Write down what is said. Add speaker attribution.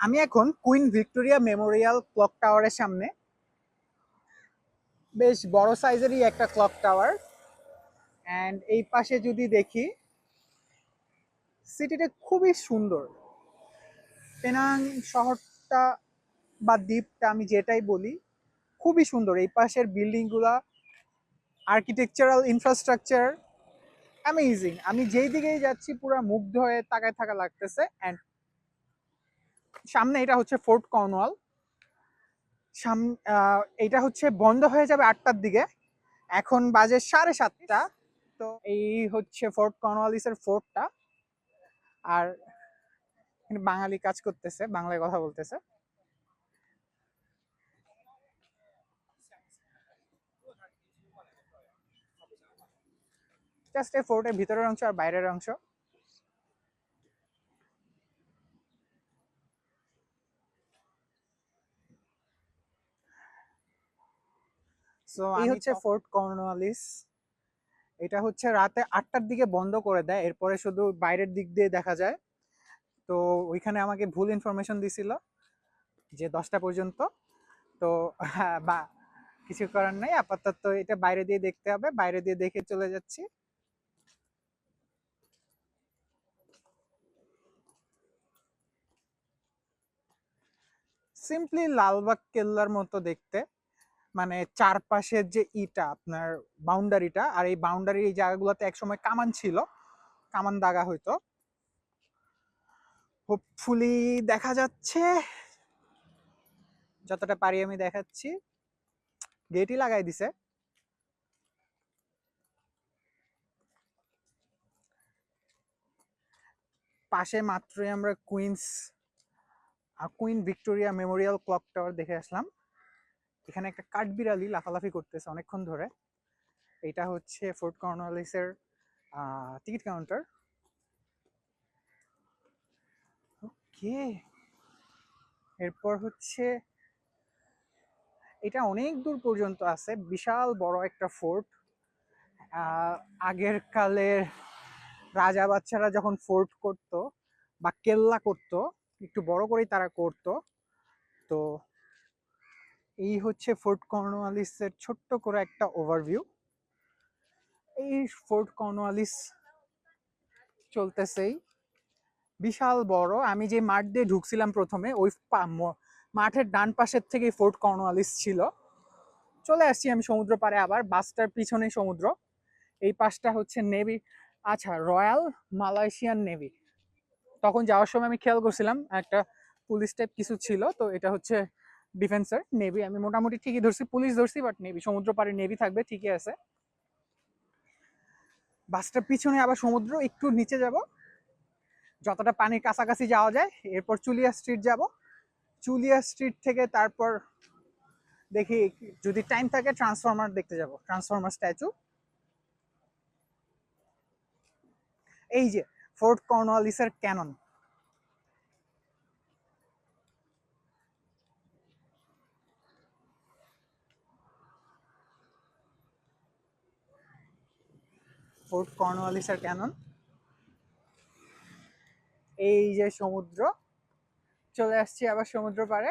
Speaker 1: আমি এখন queen Victoria Memorial clock টাওয়ারের সামনে। বেশ বড় সাইজেরই একটা ক্লক টাওয়ার। অ্যান্ড এই পাশে যদি দেখি, সিটিটা খুবই সুন্দর। পেনাং শহরটা বা দ্বীপটা আমি যেটাই বলি, খুবই সুন্দর। এই পাশের বিল্ডিংগুলা, আর্কিটেকচারাল ইনফ্রাস্ট্রাকচার অ্যামেজিং। আমি যেই দিকেই যাচ্ছি পুরো মুগ্ধ হয়ে তাকায় থাকা লাগতেছে। অ্যান্ড সামনে এটা হচ্ছে ফোর্ট কর্নওয়াল। এটা হচ্ছে বন্ধ হয়ে যাবে 8টার দিকে, এখন বাজে 7:30। তো এই হচ্ছে ফোর্ট কর্নওয়ালিসের ফোর্টটা। আর বাঙালি কাজ করতেছে, বাংলায় কথা বলতেছে। জাস্ট এই ফোর্টের ভিতরের অংশ আর বাইরের অংশ। সো এই হচ্ছে ফোর্ট কর্নওয়ালিস। এটা হচ্ছে রাতে 8টার দিকে বন্ধ করে দেয়, এরপরে শুধু বাইরের দিক দিয়ে দেখা যায়। তো ওইখানে আমাকে ভুল ইনফরমেশন দিছিল যে 10টা পর্যন্ত। তো বা কিছু করার নাই, আপাতত এটা বাইরে দিয়ে দেখতে হবে, বাইরে দিয়ে দেখে চলে যাচ্ছি। সিম্পলি লালবাগ কেল্লার মতো দেখতে, মানে চারপাশের যে ইটা আপনার বাউন্ডারিটা, আর এই বাউন্ডারি এই জায়গাগুলোতে একসময় কামান ছিল, কামান দাগা হইতো। হোপফুলি দেখা যাচ্ছে, যতটা পারি আমি দেখাচ্ছি। গেটই লাগাই দিছে। পাশে মাত্রই আমরা queen Victoria Memorial clock tower দেখে আসলাম। এখানে একটা কাঠবিড়ালি লাফালাফি করতেছে অনেকক্ষণ ধরে। এটা হচ্ছে ফোর্ট কর্নওয়ালিসের টিকিট কাউন্টার। ওকে, এরপর হচ্ছে এটা অনেক দূর পর্যন্ত আছে, বিশাল বড় একটা ফোর্ট। আগের কালের রাজা বাচ্চারা যখন ফোর্ট করত বা কেল্লা করত, একটু বড় করেই তারা করত। তো এই হচ্ছে ফোর্ট কর্নওয়ালিসের ছোট্ট করে একটা ওভারভিউ। এই ফোর্ট কর্নওয়ালিস চলতেছেই, বিশাল বড়। আমি যে মাঠ দিয়ে ঢুকছিলাম প্রথমে, ওই মাঠের ডান পাশের থেকে ফোর্ট কর্নওয়ালিস ছিল। চলে আসছি আমি সমুদ্র পাড়ে, আবার বাসটার পিছনে সমুদ্র। এই পাশটা হচ্ছে নেভি, আচ্ছা রয়্যাল মালয়েশিয়ান নেভি। তখন যাওয়ার সময় আমি খেয়াল করছিলাম একটা পুলিশ টাইপ কিছু ছিল, তো এটা হচ্ছে ডিফেন্সের নেভি। আমি মোটামুটি ঠিকই ধরছি, পুলিশ ধরছি বাট নেভি, সমুদ্র পাড়ে নেভি থাকবে, ঠিকই আছে। বাসটার পিছনে আবার সমুদ্র, একটু নিচে যাব, যতটা পানির কাছাকাছি যাওয়া যায়। এরপর চুলিয়া স্ট্রিট যাব, চুলিয়া স্ট্রিট থেকে তারপর দেখি যদি টাইম থাকে ট্রান্সফরমার দেখতে যাব, ট্রান্সফরমার স্ট্যাচু। এই যে ফোর্ট কর্নওয়ালিসের ক্যানন। ফোর্ট কর্নওয়ালিসের ক্যানন। এই যে সমুদ্র, চলে আসছি আবার সমুদ্র পাড়ে।